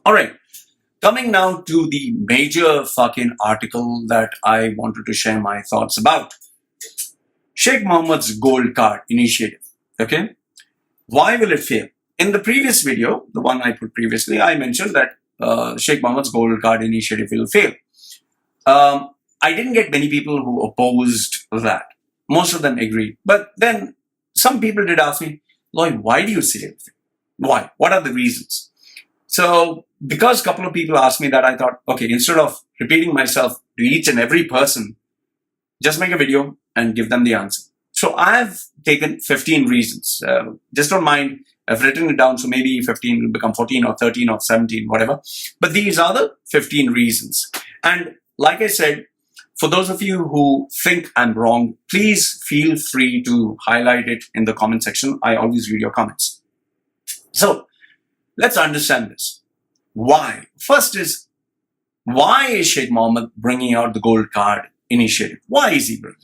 All right. Coming now to the major fucking article that I wanted to share my thoughts about. Sheikh Mohammed's gold card initiative. Okay. Why will it fail? In the previous video, the one I put previously, I mentioned that Sheikh Mohammed's gold card initiative will fail. I didn't get many people who opposed that. Most of them agreed. But then some people did ask me, Lloyd, why do you say it? Why? What are the reasons? So because a couple of people asked me that, I thought, okay, instead of repeating myself to each and every person, just make a video and give them the answer. So I've taken 15 reasons. Just don't mind. I've written it down. So maybe 15 will become 14 or 13 or 17, whatever. But these are the 15 reasons. And like I said, for those of you who think I'm wrong, please feel free to highlight it in the comment section. I always read your comments. So let's understand this. Why? First is, why is Sheikh Mohammed bringing out the gold card initiative? Why is he bringing?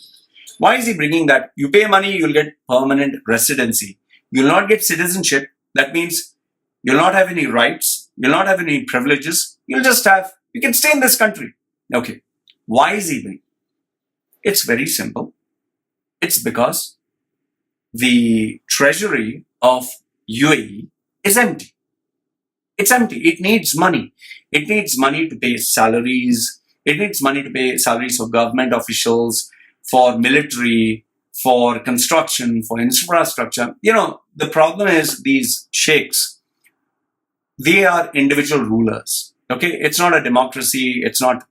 Why is he bringing that? You pay money, you'll get permanent residency. You'll not get citizenship. That means you'll not have any rights. You'll not have any privileges. You can stay in this country. Okay. Why is he bringing? It's very simple. It's because the treasury of UAE is empty. It's empty. It needs money. It needs money to pay salaries. It needs money to pay salaries for government officials, for military, for construction, for infrastructure. The problem is these sheikhs, they are individual rulers. Okay, it's not a democracy. It's not.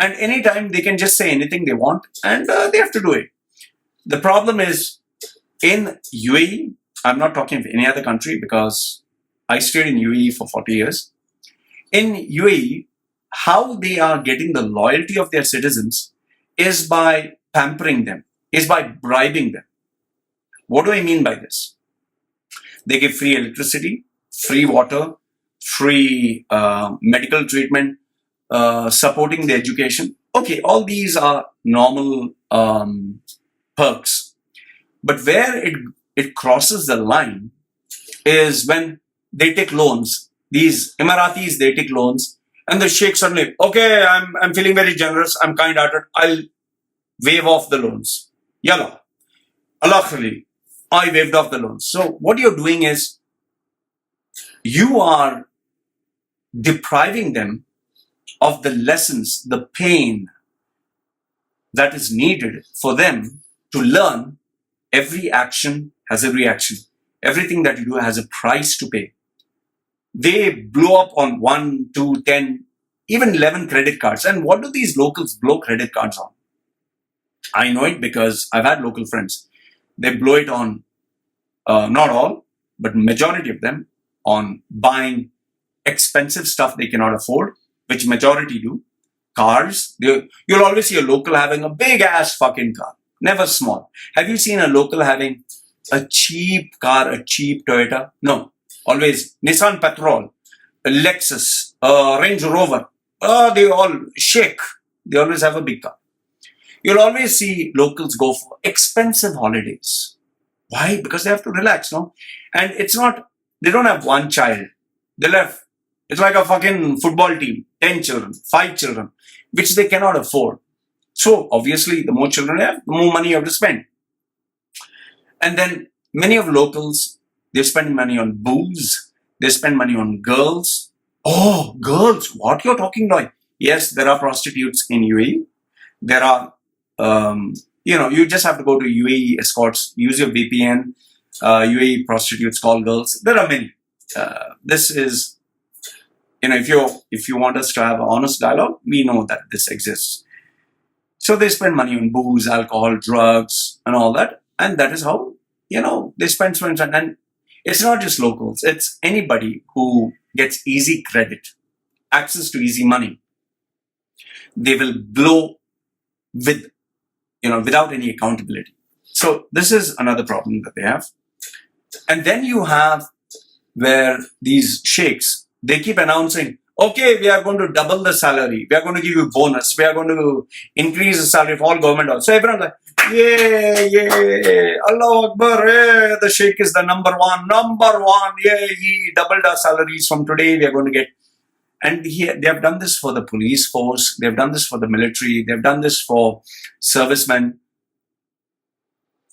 And anytime they can just say anything they want and they have to do it. The problem is in UAE, I'm not talking of any other country because I stayed in UAE for 40 years. In UAE, how they are getting the loyalty of their citizens is by pampering them, is by bribing them. What do I mean by this? They give free electricity, free water, free medical treatment, supporting the education. Okay, all these are normal perks. But where it crosses the line is when they take loans. These Emiratis, they take loans, and the sheikh suddenly, okay, I'm feeling very generous, I'm kind-hearted, I'll waive off the loans. Yalla. Allah khali. I waived off the loans. So what you're doing is you are depriving them of the lessons, the pain that is needed for them to learn. Every action has a reaction. Everything that you do has a price to pay. They blow up on 1, 2, 10, even 11 credit cards. And what do these locals blow credit cards on? I know it because I've had local friends. They blow it on, not all, but majority of them, on buying expensive stuff they cannot afford, which majority do. Cars. You'll always see a local having a big ass fucking car. Never small. Have you seen a local having a cheap car, a cheap Toyota? No. Always Nissan Patrol, a Lexus, a Range Rover. They all shake. They always have a big car. You'll always see locals go for expensive holidays. Why? Because they have to relax, no? And it's not, they don't have one child. It's like a fucking football team. 10 children, 5 children, which they cannot afford. So obviously, the more children you have, the more money you have to spend. And then many of locals, they spend money on booze. They spend money on girls. Oh, girls, what you're talking about? Yes, there are prostitutes in UAE. There are, you just have to go to UAE escorts, use your VPN, UAE prostitutes, call girls. There are many. This is, if you want us to have an honest dialogue, we know that this exists. So they spend money on booze, alcohol, drugs, and all that. And that is how, they spend. And it's not just locals. It's anybody who gets easy credit, access to easy money. They will blow without any accountability. So this is another problem that they have. And then you have where these sheikhs, they keep announcing, okay, we are going to double the salary. We are going to give you bonus. We are going to increase the salary of all government. So everyone's like, yeah, Allah Akbar, the sheikh is the number one, yeah, he doubled our salaries from today. We are going to get And they have done this for the police force, they've done this for the military, they've done this for servicemen.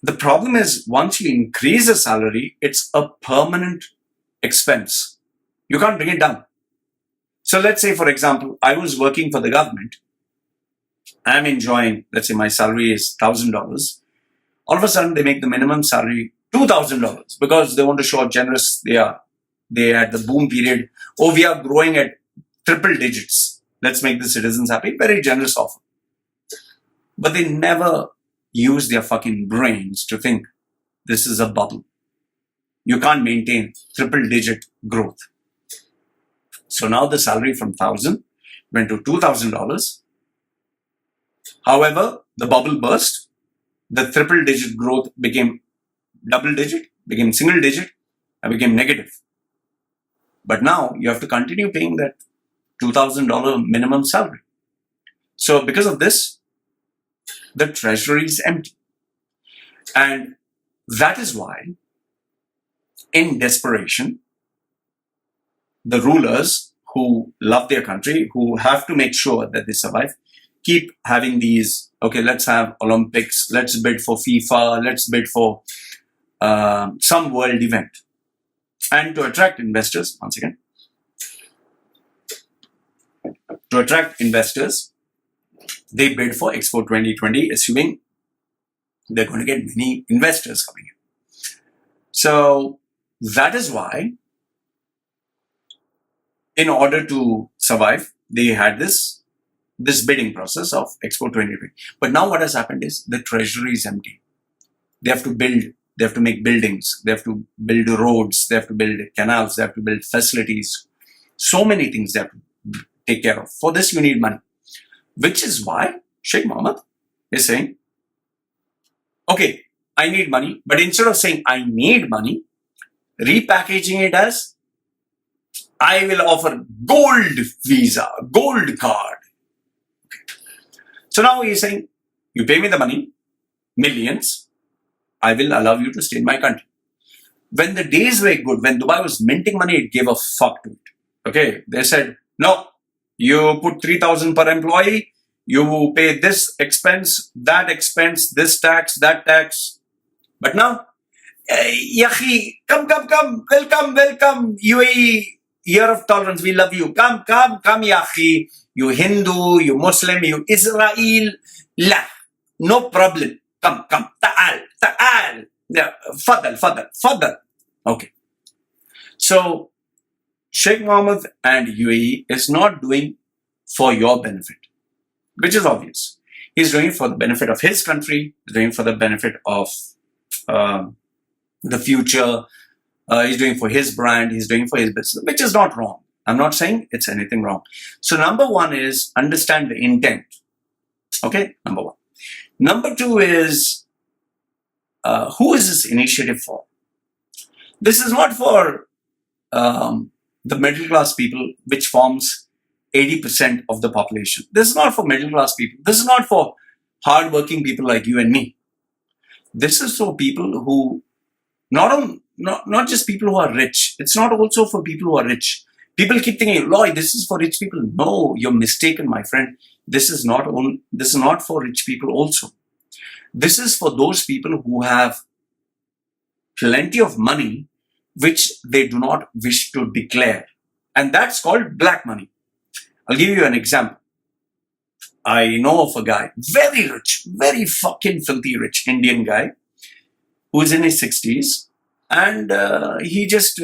The problem is, once you increase the salary, it's a permanent expense. You can't bring it down. So let's say, for example, I was working for the government. I'm enjoying, let's say my salary is $1,000. All of a sudden, they make the minimum salary $2,000 because they want to show how generous they are. They at the boom period, oh, we are growing at triple digits. Let's make the citizens happy. Very generous offer. But they never use their fucking brains to think this is a bubble. You can't maintain triple digit growth. So now the salary from $1,000 went to $2,000. However, the bubble burst. The triple digit growth became double digit, became single digit, and became negative. But now you have to continue paying that $2,000 minimum salary. So because of this, the treasury is empty. And that is why, in desperation, the rulers who love their country, who have to make sure that they survive, keep having these, okay, let's have Olympics, let's bid for FIFA, let's bid for some world event. And to attract investors, once again, to attract investors, they bid for Expo 2020, assuming they're going to get many investors coming in. So that is why, in order to survive, they had this bidding process of Expo 2020. But now what has happened is the treasury is empty. They have to build, they have to make buildings, they have to build roads, they have to build canals, they have to build facilities. So many things they have to take care of. For this, you need money. Which is why Sheikh Mohammed is saying, okay, I need money, but instead of saying I need money, repackaging it as I will offer gold visa, gold card. So now he's saying, you pay me the money, millions, I will allow you to stay in my country. When the days were good, when Dubai was minting money, it gave a fuck to it. Okay, they said, no, you put 3,000 per employee, you pay this expense, this tax, that tax. But now, Yahi, come, welcome, UAE, year of tolerance, we love you. Come, Yahi. You Hindu, you Muslim, you Israel, la, no problem. Come, ta'al. Yeah, fadal. Okay. So, Sheikh Mohammed and UAE is not doing for your benefit, which is obvious. He's doing it for the benefit of his country, he's doing it for the benefit of the future, he's doing it for his brand, he's doing it for his business, which is not wrong. I'm not saying it's anything wrong. So number one is understand the intent. Okay, number one. Number two is, who is this initiative for? This is not for the middle class people, which forms 80% of the population. This is not for middle class people. This is not for hardworking people like you and me. This is for people who, not just people who are rich. It's not also for people who are rich. People keep thinking, Lloyd, this is for rich people. No, you're mistaken, my friend. This is not for rich people also. This is for those people who have plenty of money, which they do not wish to declare. And that's called black money. I'll give you an example. I know of a guy, very rich, very fucking filthy rich Indian guy, who is in his 60s. And he just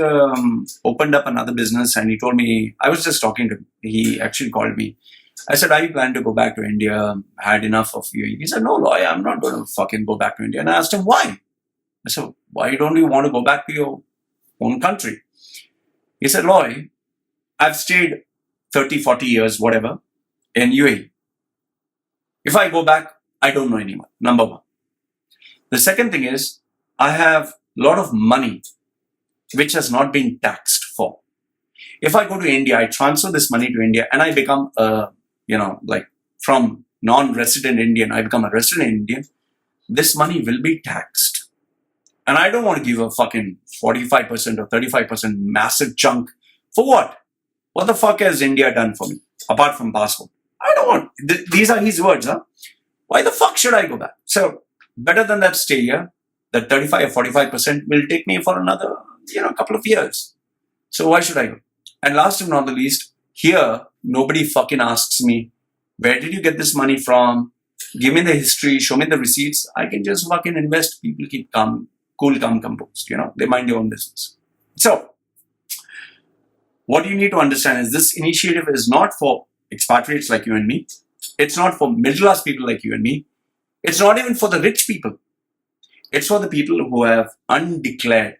opened up another business, and he told me, I was just talking to him. He actually called me. I said, are you planning to go back to India? I had enough of you. He said, no, Loy, I'm not going to fucking go back to India. And I asked him, why? I said, why don't you want to go back to your own country? He said, Loy, I've stayed 30, 40 years, whatever, in UAE. If I go back, I don't know anyone, number one. The second thing is, I have a lot of money which has not been taxed for. If I go to India, I transfer this money to India and I become from non-resident Indian, I become a resident Indian, this money will be taxed. And I don't want to give a fucking 45% or 35% massive chunk. For what? What the fuck has India done for me apart from passport? I don't want. These are his words, huh? Why the fuck should I go back? So better than that, stay here. That 35 or 45% will take me for another, couple of years. So why should I go? And last and not the least, here nobody fucking asks me, where did you get this money from? Give me the history, show me the receipts. I can just fucking invest. People keep calm, cool, calm, composed. They mind their own business. So what you need to understand is this initiative is not for expatriates like you and me. It's not for middle class people like you and me. It's not even for the rich people. It's for the people who have not declared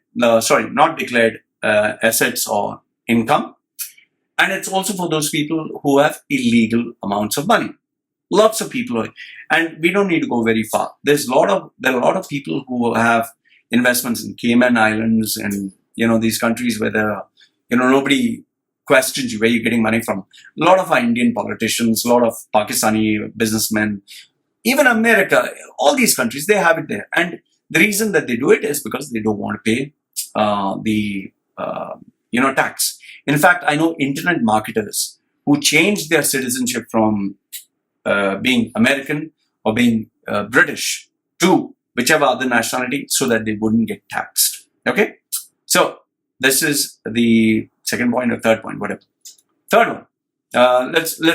assets or income. And it's also for those people who have illegal amounts of money. Lots of people, and we don't need to go very far. There are a lot of people who have investments in Cayman Islands and these countries where there are nobody questions you where you're getting money from. A lot of our Indian politicians, a lot of Pakistani businessmen, even America, all these countries, they have it there. And the reason that they do it is because they don't want to pay the tax. In fact, I know internet marketers who changed their citizenship from being American or being British to whichever other nationality so that they wouldn't get taxed. Okay? So this is the second point or third point, whatever. Third one. Let's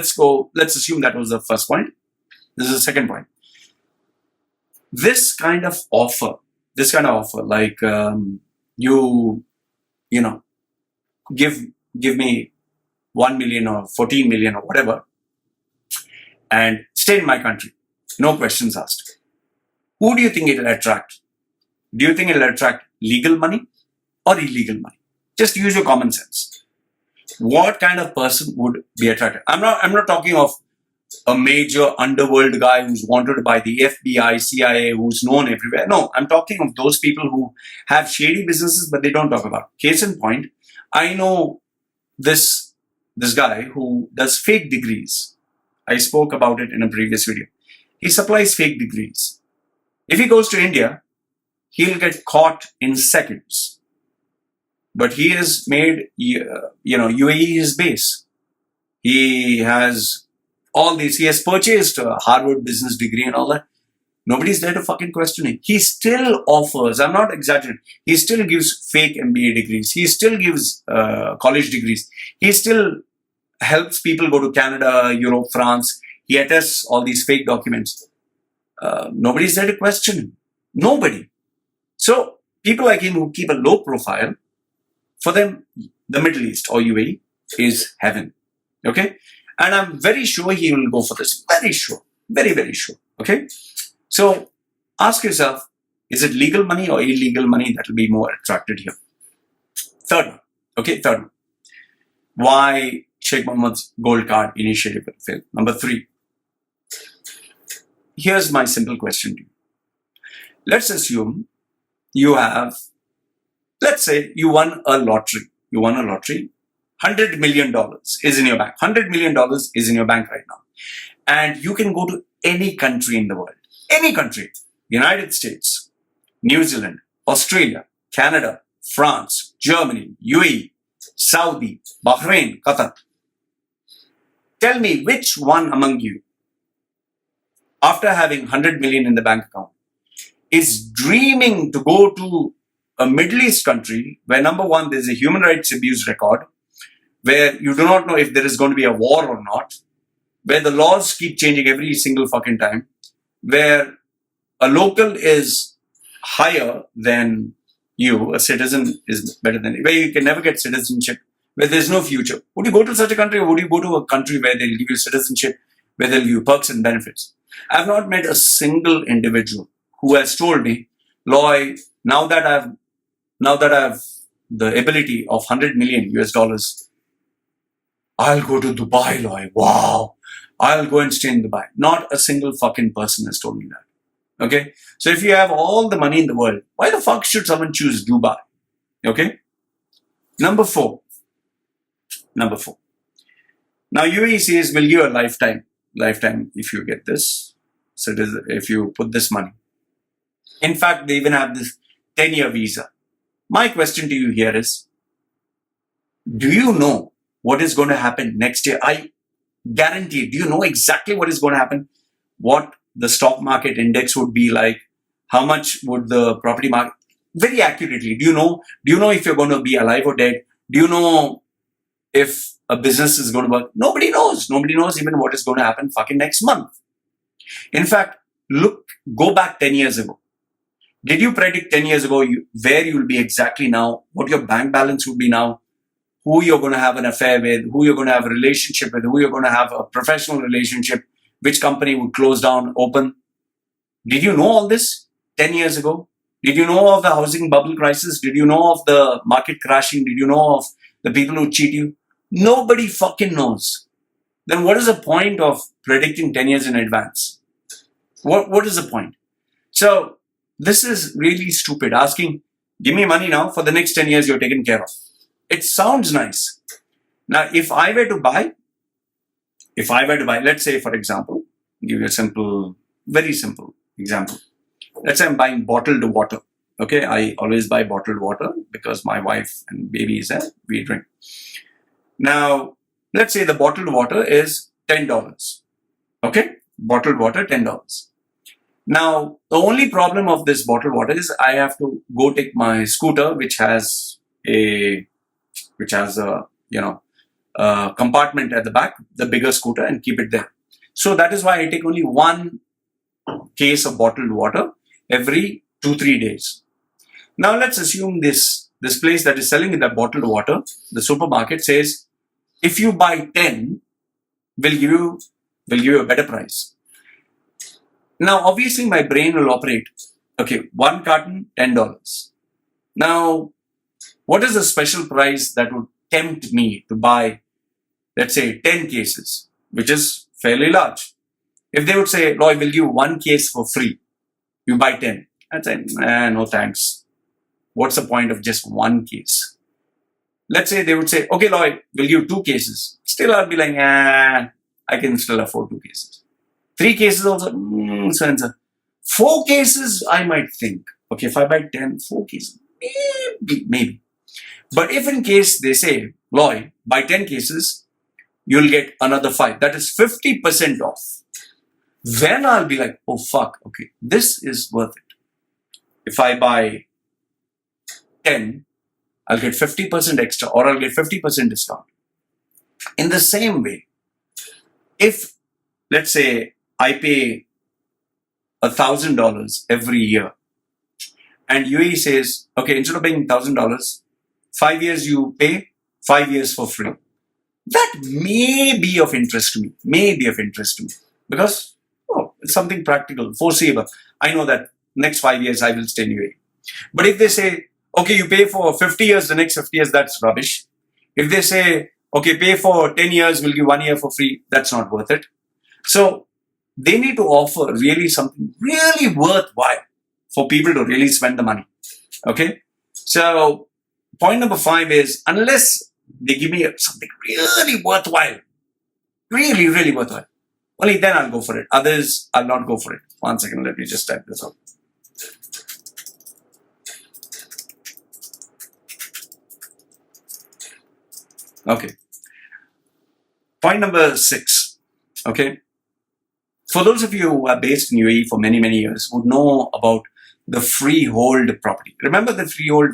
assume that was the first point. This is the second point. This kind of offer, like give me 1 million or 14 million or whatever, and stay in my country. No questions asked. Who do you think it will attract? Do you think it will attract legal money or illegal money? Just use your common sense. What kind of person would be attracted? I'm not talking of a major underworld guy who's wanted to buy the FBI, CIA, who's known everywhere. No, I'm talking of those people who have shady businesses, but they don't talk about. Case in point, I know this guy who does fake degrees. I spoke about it in a previous video. He supplies fake degrees. If he goes to India, he'll get caught in seconds. But he has made, UAE his base. He has all these. He has purchased a Harvard business degree and all that. Nobody's there to fucking question him. He still offers, I'm not exaggerating, he still gives fake MBA degrees. He still gives college degrees. He still helps people go to Canada, Europe, France. He attests all these fake documents. Nobody's there to question him. Nobody. So people like him who keep a low profile, for them, the Middle East or UAE is heaven. Okay? And I'm very sure he will go for this. Very sure. Very, very sure. Okay? So ask yourself, is it legal money or illegal money that will be more attracted here? Third one. Okay, third one. Why Sheikh Mohammed's gold card initiative will fail. Number 3. Here's my simple question to you. Let's assume let's say you won a lottery. You won a lottery. $100 million is in your bank. $100 million is in your bank right now. And you can go to any country in the world. Any country. United States, New Zealand, Australia, Canada, France, Germany, UAE, Saudi, Bahrain, Qatar. Tell me which one among you, after having 100 million in the bank account, is dreaming to go to a Middle East country where, number one, there's a human rights abuse record, where you do not know if there is going to be a war or not, where the laws keep changing every single fucking time, where a local is higher than you, a citizen is better than you, where you can never get citizenship, where there's no future. Would you go to such a country, or would you go to a country where they'll give you citizenship, where they'll give you perks and benefits? I've not met a single individual who has told me, Loy, now that I've the ability of 100 million US dollars, I'll go to Dubai, Loy. Wow. I'll go and stay in Dubai. Not a single fucking person has told me that. Okay? So if you have all the money in the world, why the fuck should someone choose Dubai? Okay? Number 4. Now UAE says will give you a lifetime if you get this. So if you put this money. In fact, they even have this 10-year visa. My question to you here is, do you know what is going to happen next year. I guarantee. Do you know exactly what is going to happen? What the stock market index would be like? How much would the property market? Very accurately. Do you know? Do you know if you're going to be alive or dead? Do you know if a business is going to work? Nobody knows. Nobody knows even what is going to happen fucking next month. In fact, go back 10 years ago. Did you predict 10 years ago where you will be exactly now? What your bank balance would be now? Who you're going to have an affair with? Who you're going to have a relationship with? Who you're going to have a professional relationship? Which company would close down, open? Did you know all this 10 years ago? Did you know of the housing bubble crisis? Did you know of the market crashing? Did you know of the people who cheat you? Nobody fucking knows. Then what is the point of predicting 10 years in advance? What is the point? So this is really stupid. Asking, give me money now, for the next 10 years you're taken care of. It sounds nice. Now, if I were to buy, let's say, for example, give you a very simple example. Let's say I'm buying bottled water. Okay, I always buy bottled water because my wife and baby is there. We drink. Now, let's say the bottled water is $10. Okay, bottled water, $10. Now, the only problem of this bottled water is I have to go take my scooter, which has a compartment at the back, the bigger scooter, and keep it there. So that is why I take only one case of bottled water every 2-3 days. Now let's assume this place that is selling that bottled water, the supermarket, says, if you buy 10, we'll give you a better price. Now, obviously, my brain will operate. Okay, one carton, $10. Now, what is the special price that would tempt me to buy, let's say, 10 cases, which is fairly large? If they would say, Loy, we'll give one case for free, you buy 10. I'd say, no thanks. What's the point of just one case? Let's say they would say, okay, Loy, we'll give 2 cases. Still, I'll be like, I can still afford 2 cases. 3 cases also, so and so. 4 cases, I might think. Okay, if I buy 10, 4 cases, maybe. But if in case they say, Loy, buy 10 cases, you'll get another 5. That is 50% off. Then I'll be like, oh fuck, okay, this is worth it. If I buy 10, I'll get 50% extra, or I'll get 50% discount. In the same way, if, let's say, I pay $1,000 every year, and UAE says, okay, instead of paying $1,000, 5 years you pay, 5 years for free. That may be of interest to me. Because, it's something practical, foreseeable. I know that next 5 years I will stay in UAE. But if they say, okay, you pay for 50 years, the next 50 years, that's rubbish. If they say, okay, pay for 10 years, we'll give 1 year for free, that's not worth it. So, they need to offer really something really worthwhile for people to really spend the money. Okay? So, point number 5 is, unless they give me something really worthwhile, really, really worthwhile, only then I'll go for it. Others, I'll not go for it. 1 second, let me just type this out. Okay. Point number 6. Okay. For those of you who are based in UAE for many, many years, would know about the freehold property. Remember the freehold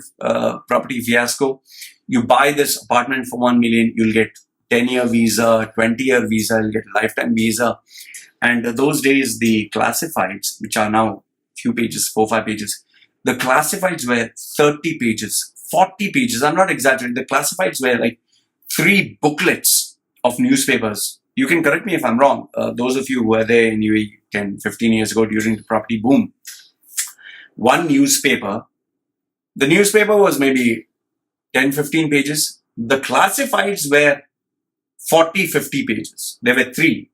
property fiasco? You buy this apartment for 1 million, you'll get 10-year visa, 20-year visa, you'll get lifetime visa. And those days, the classifieds, which are now few pages, 4-5 pages, the classifieds were 30 pages, 40 pages. I'm not exaggerating. The classifieds were like 3 booklets of newspapers. You can correct me if I'm wrong. Those of you who were there in UAE 10, 15 years ago during the property boom. One newspaper, the newspaper was maybe 10, 15 pages. The classifieds were 40, 50 pages. There were 3.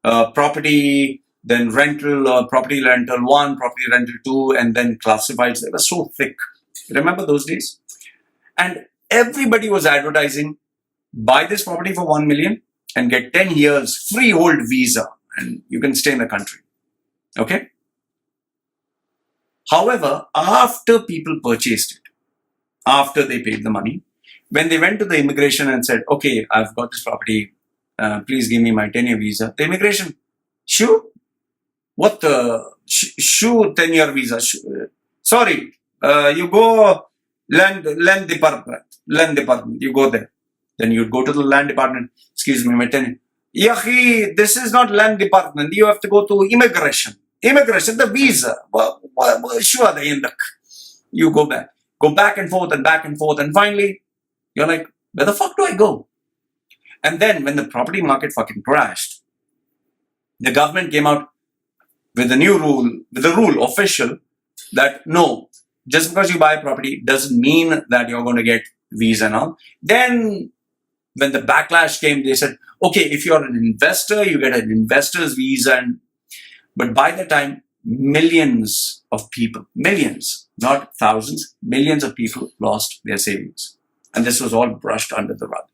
Property, then rental, property rental 1, property rental 2, and then classifieds. They were so thick. Remember those days? And everybody was advertising, buy this property for 1 million and get 10 years freehold visa and you can stay in the country. Okay? However, after people purchased it, after they paid the money, When they went to the immigration and said, okay, I've got this property, please give me my 10-year visa. The immigration, sure, what the, sure, 10-year visa, sorry, you go land department, you go there. Then you'd go to the land department, excuse me, my 10, yahi, this is not land department, you have to go to immigration, the visa, sure, the end. You go back and forth, and finally, you're like, where the fuck do I go? And then when the property market fucking crashed, the government came out with a new rule, official, that no, just because you buy a property doesn't mean that you're going to get visa and all. Then when the backlash came, they said, okay, if you're an investor, you get an investor's visa. But by the time, millions of people, millions, not thousands, millions of people lost their savings. And this was all brushed under the rug.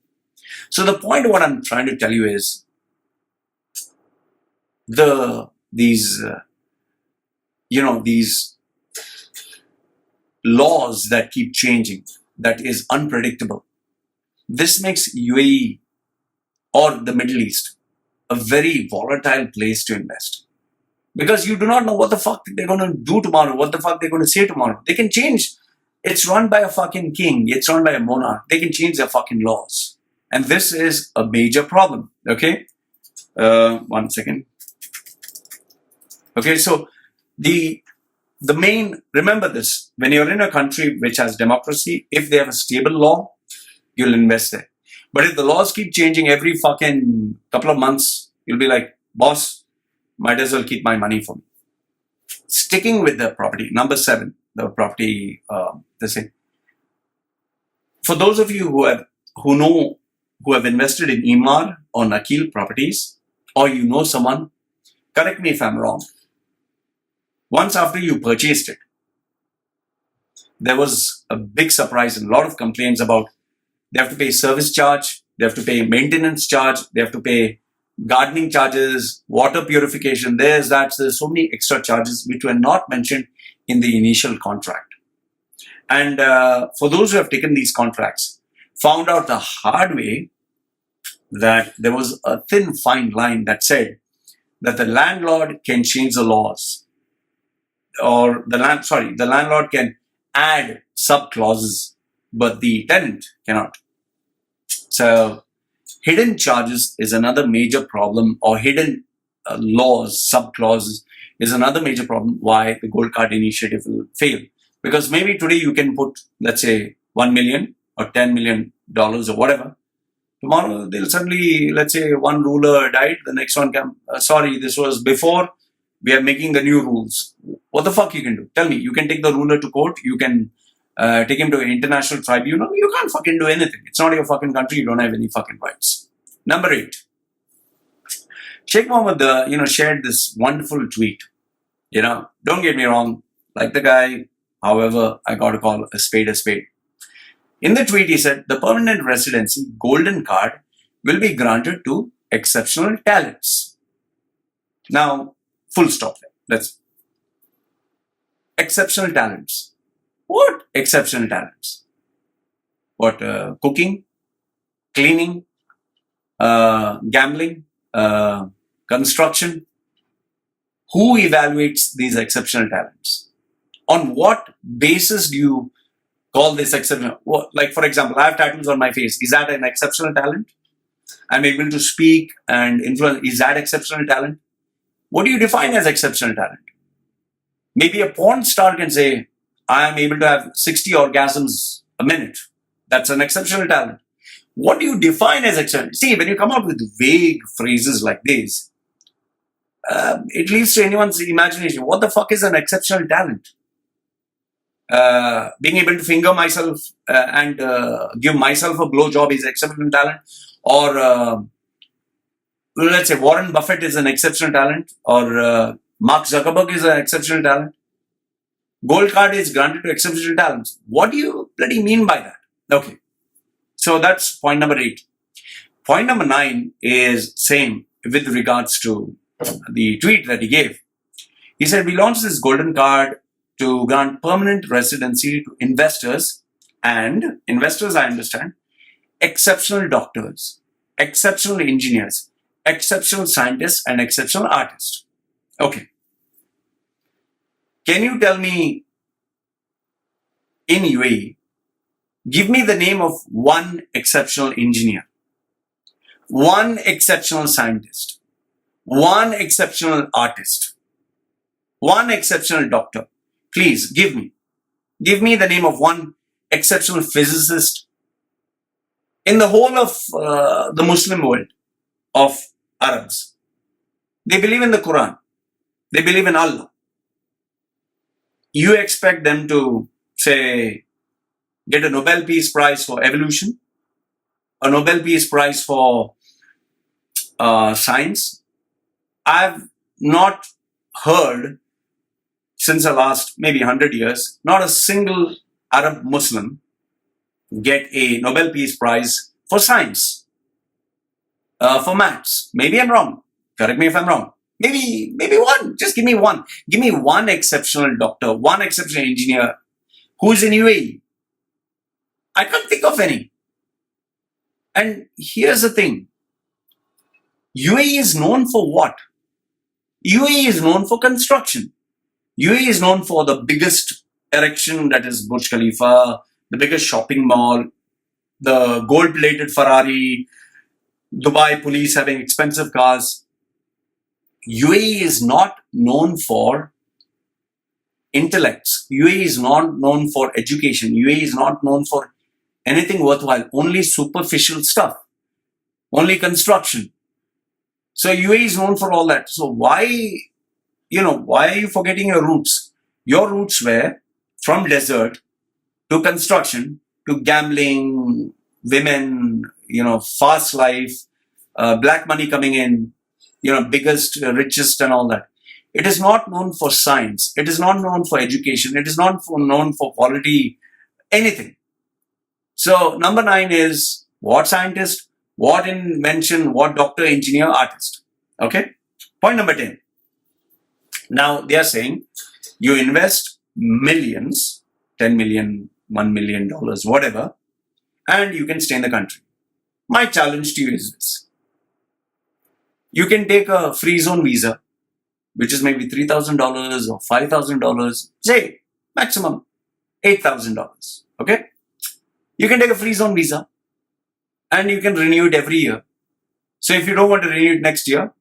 So the point of what I'm trying to tell you is these laws that keep changing, that is unpredictable. This makes UAE or the Middle East a very volatile place to invest. Because you do not know what the fuck they're going to do tomorrow, what the fuck they're going to say tomorrow. They can change. It's run by a fucking king. It's run by a monarch. They can change their fucking laws. And this is a major problem. Okay? 1 second. Okay, so the main, remember this, when you're in a country which has democracy, if they have a stable law, you'll invest there. But if the laws keep changing every fucking couple of months, you'll be like, boss, might as well keep my money for me. Sticking with the property, number 7, the property, for those of you who have invested in Emaar or Nakil properties, or you know someone, correct me if I'm wrong. Once after you purchased it, there was a big surprise and a lot of complaints about they have to pay service charge, they have to pay maintenance charge, they have to pay gardening charges, water purification, there's so many extra charges which were not mentioned in the initial contract. And for those who have taken these contracts, found out the hard way that there was a thin, fine line that said that the landlord can change the laws, or the landlord can add sub-clauses, but the tenant cannot. So hidden charges is another major problem, or hidden laws, sub-clauses is another major problem why the Gold Card initiative will fail. Because maybe today you can put, let's say, 1 million or $10 million or whatever. Tomorrow they'll suddenly, let's say, one ruler died, the next one came, sorry, this was before, we are making the new rules. What the fuck you can do? Tell me, you can take the ruler to court, you can take him to an international tribunal, you can't fucking do anything. It's not your fucking country, you don't have any fucking rights. Number 8. Sheikh Mohammed, shared this wonderful tweet. Don't get me wrong, like the guy, however, I got to call a spade a spade. In the tweet, he said, the permanent residency golden card will be granted to exceptional talents. Now, full stop there. Exceptional talents. What exceptional talents? What, cooking, cleaning, gambling, construction? Who evaluates these exceptional talents? On what basis do you call this exceptional? Like, for example, I have tattoos on my face. Is that an exceptional talent? I'm able to speak and influence. Is that exceptional talent? What do you define as exceptional talent? Maybe a porn star can say, I am able to have 60 orgasms a minute. That's an exceptional talent. What do you define as exceptional? See, when you come up with vague phrases like this, it leads to anyone's imagination. What the fuck is an exceptional talent? Being able to finger myself and give myself a blowjob is exceptional talent. Or let's say Warren Buffett is an exceptional talent, or Mark Zuckerberg is an exceptional talent. Gold card is granted to exceptional talents. What do you bloody mean by that? Okay. So that's point number 8. Point number 9 is same with regards to the tweet that he gave. He said, we launched this golden card to grant permanent residency to investors, and investors, I understand, exceptional doctors, exceptional engineers, exceptional scientists, and exceptional artists. Okay. Can you tell me in UAE, give me the name of one exceptional engineer, one exceptional scientist, one exceptional artist, one exceptional doctor. Please give me. Give me the name of one exceptional physicist in the whole of the Muslim world of Arabs. They believe in the Quran. They believe in Allah. You expect them to, say, get a Nobel Peace Prize for evolution, a Nobel Peace Prize for science? I've not heard since the last maybe 100 years, not a single Arab Muslim get a Nobel Peace Prize for science, for maths. Maybe I'm wrong. Correct me if I'm wrong. Maybe one. Just give me one. Give me one exceptional doctor, one exceptional engineer who's in UAE. I can't think of any. And here's the thing. UAE is known for what? UAE is known for construction. UAE is known for the biggest erection, that is Burj Khalifa, the biggest shopping mall, the gold-plated Ferrari, Dubai police having expensive cars. UAE is not known for intellects. UAE is not known for education. UAE is not known for anything worthwhile, only superficial stuff, only construction. So UAE is known for all that. So why are you forgetting your roots? Your roots were from desert to construction to gambling, women, fast life, black money coming in, biggest, richest and all that. It is not known for science. It is not known for education. It is not known for quality, anything. So number 9 is what scientist, what invention, what doctor, engineer, artist. Okay. Point number 10. Now they are saying you invest millions, 10 million, $1 million, whatever, and you can stay in the country. My challenge to you is this. You can take a free zone visa, which is maybe $3,000 or $5,000, say maximum $8,000. Okay. You can take a free zone visa and you can renew it every year. So if you don't want to renew it next year,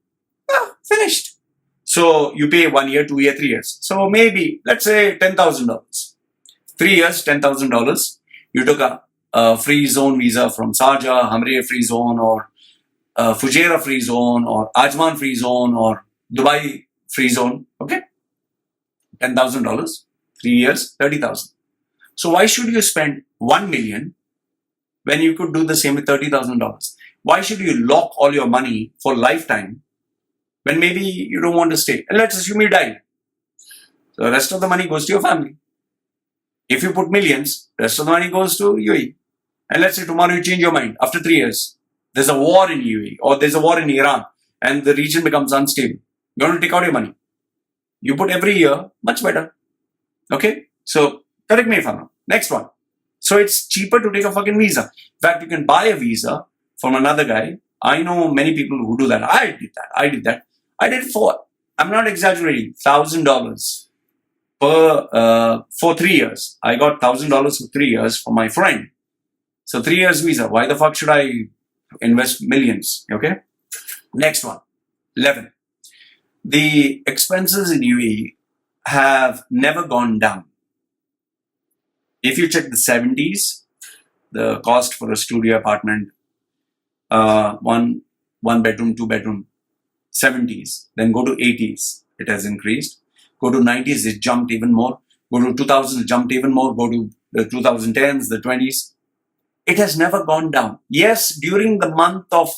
finished. So you pay 1 year, 2 year, 3 years. So maybe, let's say $10,000. 3 years, $10,000. You took a free zone visa from Sharjah, Hamriyah free zone, or Fujairah free zone, or Ajman free zone, or Dubai free zone. Okay? $10,000, 3 years, 30,000. So why should you spend 1 million when you could do the same with $30,000? Why should you lock all your money for lifetime when maybe you don't want to stay? And let's assume you die. So the rest of the money goes to your family. If you put millions, the rest of the money goes to UAE. And let's say tomorrow you change your mind after 3 years. There's a war in UAE or there's a war in Iran and the region becomes unstable. You want to take out your money. You put every year, much better. Okay? So correct me if I'm wrong. Next one. So it's cheaper to take a fucking visa. In fact, you can buy a visa from another guy. I know many people who do that. I did that. I did it for, I'm not exaggerating, $1,000 for 3 years. I got $1,000 for 3 years for my friend. So 3 years visa. Why the fuck should I invest millions? Okay. Next one. 11. The expenses in UAE have never gone down. If you check the 70s, the cost for a studio apartment, one bedroom, 2 bedroom, 70s, then go to 80s, it has increased. Go to 90s, it jumped even more. Go to 2000s, it jumped even more. Go to the 2010s, the 20s. It has never gone down. Yes, during the month of,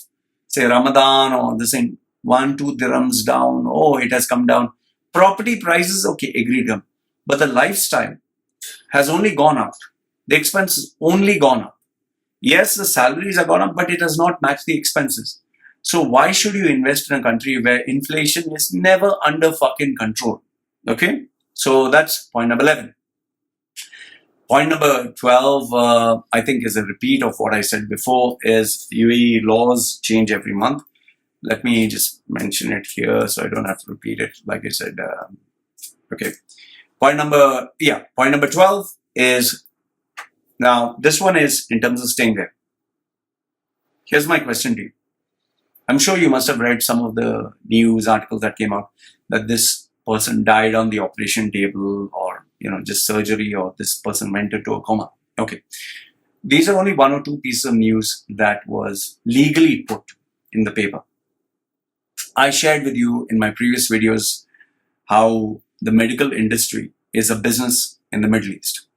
say, Ramadan or the same, 1-2 dirhams down, it has come down. Property prices, okay, agreed. But the lifestyle has only gone up. The expenses only gone up. Yes, the salaries are gone up, but it has not matched the expenses. So why should you invest in a country where inflation is never under fucking control? Okay? So that's point number 11. Point number 12, I think, is a repeat of what I said before, is UAE laws change every month. Let me just mention it here so I don't have to repeat it. Like I said, okay. Point number 12 is, now this one is in terms of staying there. Here's my question to you. I'm sure you must have read some of the news articles that came out that this person died on the operation table, or just surgery, or this person went into a coma. Okay. These are only one or two pieces of news that was legally put in the paper. I shared with you in my previous videos how the medical industry is a business in the Middle East.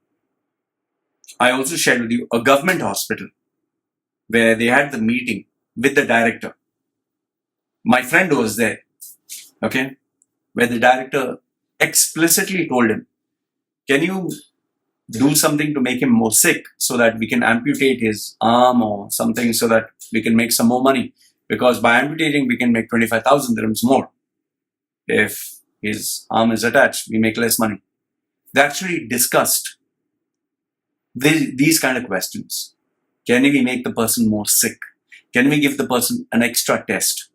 I also shared with you a government hospital where they had the meeting with the director. My friend was there, okay, where the director explicitly told him, can you do something to make him more sick so that we can amputate his arm or something so that we can make some more money? Because by amputating, we can make 25,000 dirhams more. If his arm is attached, we make less money. They actually discussed these kind of questions. Can we make the person more sick? Can we give the person an extra test?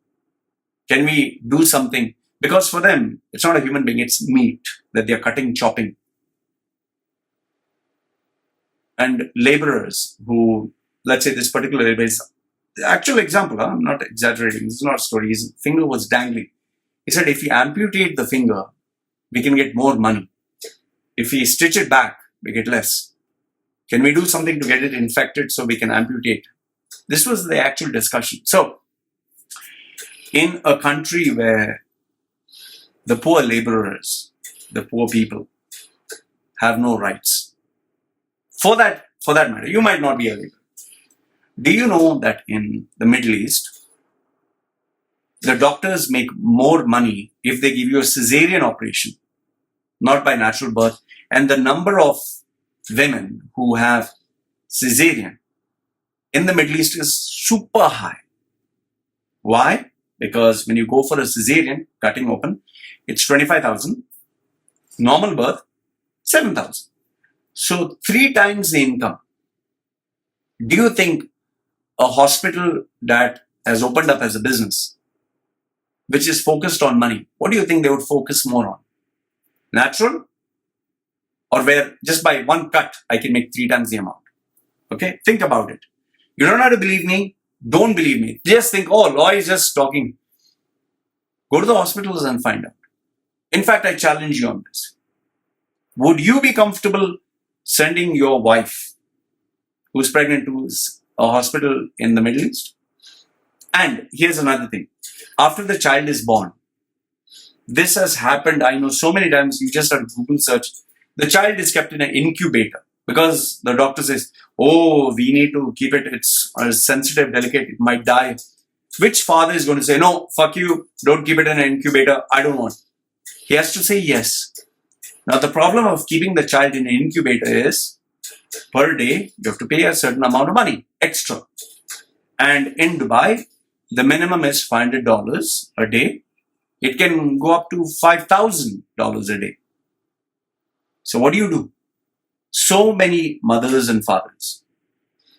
Can we do something? Because for them, it's not a human being, it's meat that they're cutting, chopping. And laborers who, let's say this particular laborer is the actual example, I'm not exaggerating, this is not a story, his finger was dangling. He said, if we amputate the finger, we can get more money. If we stitch it back, we get less. Can we do something to get it infected so we can amputate? This was the actual discussion. So, in a country where the poor laborers, the poor people, have no rights, for that matter, you might not be a laborer. Do you know that in the Middle East, the doctors make more money if they give you a cesarean operation, not by natural birth, and the number of women who have cesarean in the Middle East is super high. Why? Because when you go for a cesarean, cutting open, it's 25,000. Normal birth, 7,000. So 3 times the income. Do you think a hospital that has opened up as a business, which is focused on money, what do you think they would focus more on? Natural? Or where just by one cut, I can make 3 times the amount? Okay, think about it. You don't have to believe me. Don't believe me. Just think, oh, law is just talking. Go to the hospitals and find out. In fact, I challenge you on this. Would you be comfortable sending your wife who's pregnant to a hospital in the Middle East? And here's another thing. After the child is born, this has happened, I know, so many times. You just have to Google search. The child is kept in an incubator because the doctor says, oh, we need to keep it. It's sensitive, delicate. It might die. Which father is going to say, no, fuck you. Don't keep it in an incubator. I don't want. He has to say yes. Now, the problem of keeping the child in an incubator is per day, you have to pay a certain amount of money extra. And in Dubai, the minimum is $500 a day. It can go up to $5,000 a day. So what do? So many mothers and fathers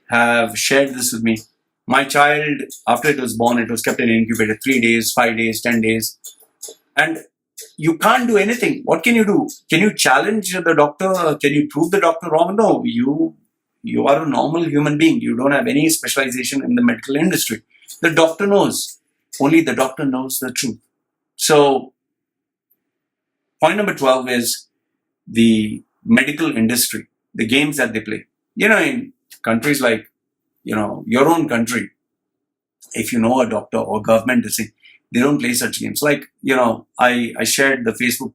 have shared this with me. My child, after it was born, it was kept in an incubator 3 days, 5 days, 10 days. And you can't do anything. What can you do? Can you challenge the doctor? Can you prove the doctor wrong? No, you are a normal human being. You don't have any specialization in the medical industry. The doctor knows. Only the doctor knows the truth. So, point number 12 is the medical industry, the games that they play. In countries like, your own country, if you know a doctor or government, they don't play such games. Like, I shared the Facebook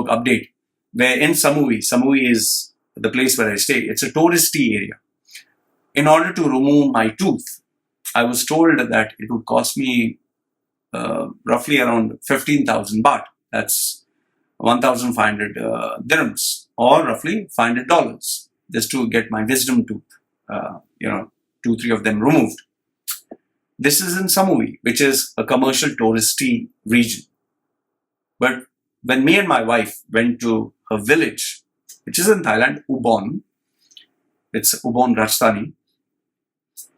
update, where in Samui is the place where I stay. It's a touristy area. In order to remove my tooth, I was told that it would cost me roughly around 15,000 baht. That's 1,500 dirhams, or roughly $500, just to get my wisdom tooth, 2-3 of them removed. This is in Samui, which is a commercial touristy region. But when me and my wife went to a village, which is in Thailand, Ubon. It's Ubon Rajasthani.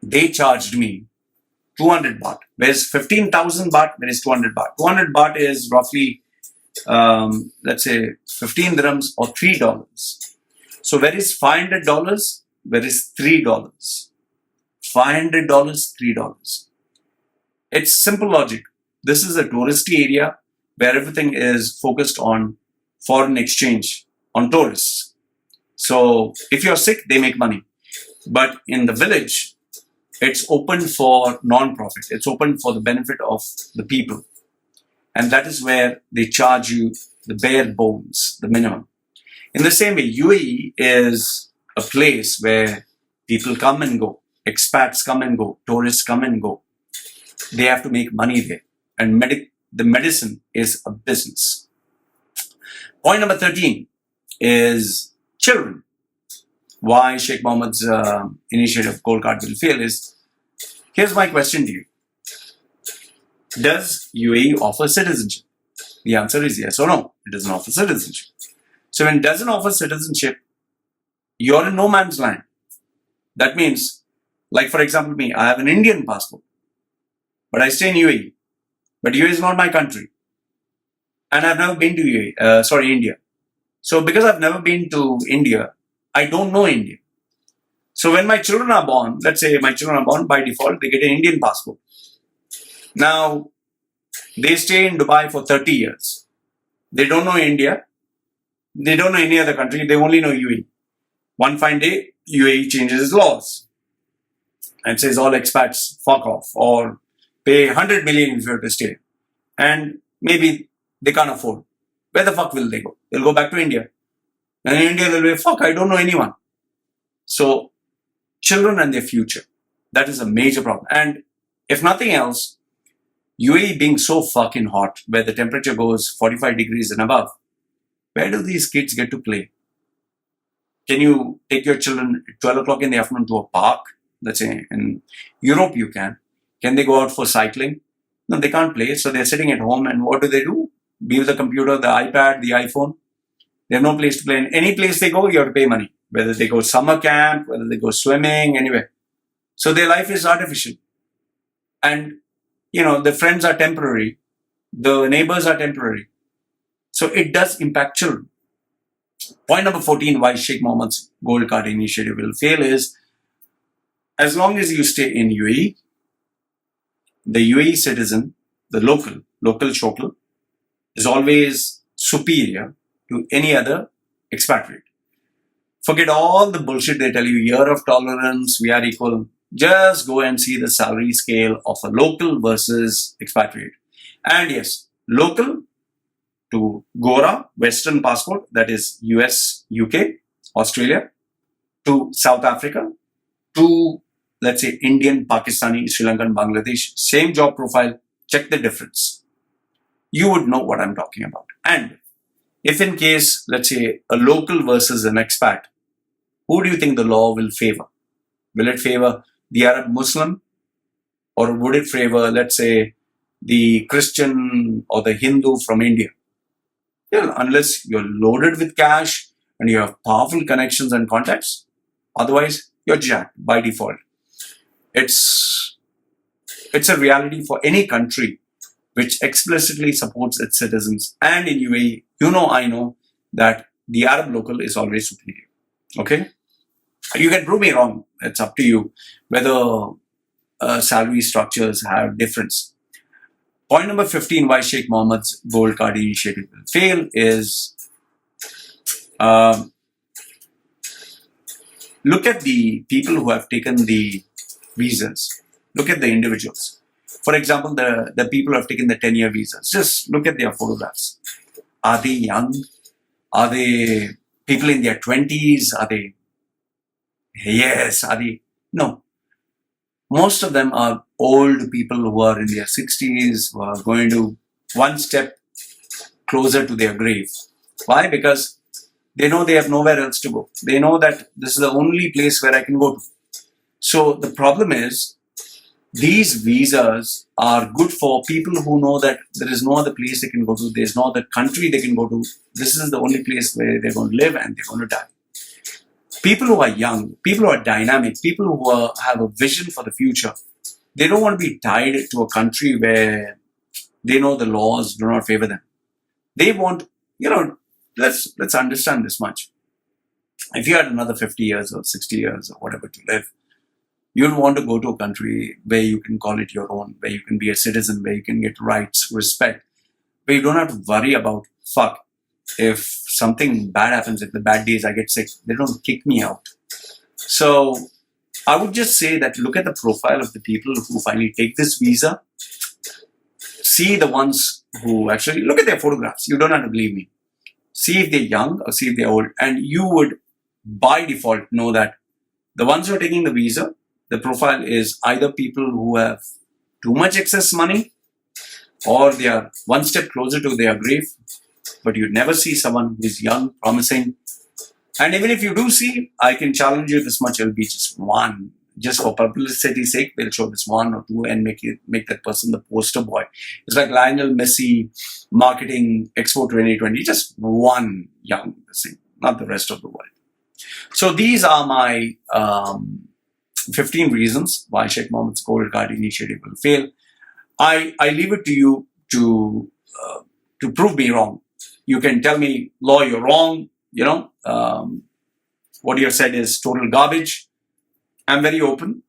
They charged me 200 baht. Where's 15,000 baht? Where is 200 baht? 200 baht is roughly, let's say, 15 dirhams or $3. So where is $500? Where is $3? $500, $3. It's simple logic. This is a touristy area where everything is focused on foreign exchange, on tourists. So if you're sick, they make money. But in the village, it's open for non-profit. It's open for the benefit of the people. And that is where they charge you the bare bones, the minimum. In the same way, UAE is a place where people come and go, expats come and go, tourists come and go. They have to make money there. And the medicine is a business. Point number 13 is children. Why Sheikh Mohammed's initiative Gold Card will fail is, here's my question to you. Does UAE offer citizenship? The answer is yes or no. It doesn't offer citizenship. So when it doesn't offer citizenship, you're in no man's land. That means, like for example me, I have an Indian passport, but I stay in UAE. But UAE is not my country. And I've never been to India. So because I've never been to India, I don't know India. So when my children are born, let's say my children are born by default, they get an Indian passport. Now, they stay in Dubai for 30 years. They don't know India. They don't know any other country. They only know UAE. One fine day, UAE changes its laws and says all expats fuck off or pay 100 million if you have to stay. And maybe they can't afford. Where the fuck will they go? They'll go back to India. And in India, they'll be, fuck, I don't know anyone. So, children and their future. That is a major problem. And if nothing else, UAE being so fucking hot, where the temperature goes 45 degrees and above, where do these kids get to play? Can you take your children at 12 o'clock in the afternoon to a park? Let's say in Europe you can. Can they go out for cycling? No, they can't play. So they're sitting at home and what do? Be with the computer, the iPad, the iPhone. They have no place to play. In any place they go, you have to pay money. Whether they go summer camp, whether they go swimming, anywhere. So their life is artificial. And, the friends are temporary. The neighbors are temporary. So it does impact children. Point number 14, why Sheikh Mohammed's Gold Card initiative will fail is, as long as you stay in UAE, the UAE citizen, the local shokal, is always superior to any other expatriate. Forget all the bullshit they tell you, year of tolerance, we are equal. Just go and see the salary scale of a local versus expatriate. And yes, local to Gora, Western passport, that is US, UK, Australia, to South Africa, to let's say Indian, Pakistani, Sri Lankan, Bangladesh, same job profile, check the difference. You would know what I'm talking about. And if in case, let's say a local versus an expat, who do you think the law will favor? Will it favor the Arab Muslim? Or would it favor, let's say, the Christian or the Hindu from India? Unless you're loaded with cash and you have powerful connections and contacts, otherwise you're jacked by default. It's a reality for any country which explicitly supports its citizens. And in UAE, I know that the Arab local is always superior. Okay? You can prove me wrong. It's up to you whether salary structures have difference. Point number 15, why Sheikh Mohammed's Gold Card initiative will fail is, look at the people who have taken the visas. Look at the individuals. For example, the people who have taken the 10-year visas. Just look at their photographs. Are they young? Are they people in their 20s? Are they? Yes. Are they? No. Most of them are old people who are in their 60s, who are going to one step closer to their grave. Why? Because they know they have nowhere else to go. They know that this is the only place where I can go to. So the problem is, These visas are good for people who know that there is no other place they can go to, there's no other country they can go to. This is the only place where they're going to live and they're going to die. People who are young, people who are dynamic, people who have a vision for the future, they don't want to be tied to a country where they know the laws do not favor them. They want, let's understand this much. If you had another 50 years or 60 years or whatever to live, you'd want to go to a country where you can call it your own, where you can be a citizen, where you can get rights, respect, where you don't have to worry about, fuck, if something bad happens, if the bad days I get sick, they don't kick me out. So I would just say that look at the profile of the people who finally take this visa. See the ones who actually, look at their photographs. You don't have to believe me. See if they're young or see if they're old. And you would, by default, know that the ones who are taking the visa, the profile is either people who have too much excess money or they are one step closer to their grave. But you'd never see someone who is young, promising. And even if you do see, I can challenge you this much, it'll be just one. Just for publicity's sake, they'll show this one or two and make that person the poster boy. It's like Lionel Messi marketing Expo 2020, just one young thing, not the rest of the world. So these are my 15 reasons why Sheikh Mohammed's Gold Card initiative will fail. I leave it to you to prove me wrong. You can tell me, Law, you're wrong. What you have said is total garbage. I'm very open.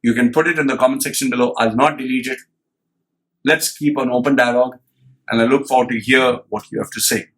You can put it in the comment section below. I'll not delete it. Let's keep an open dialogue, and I look forward to hear what you have to say.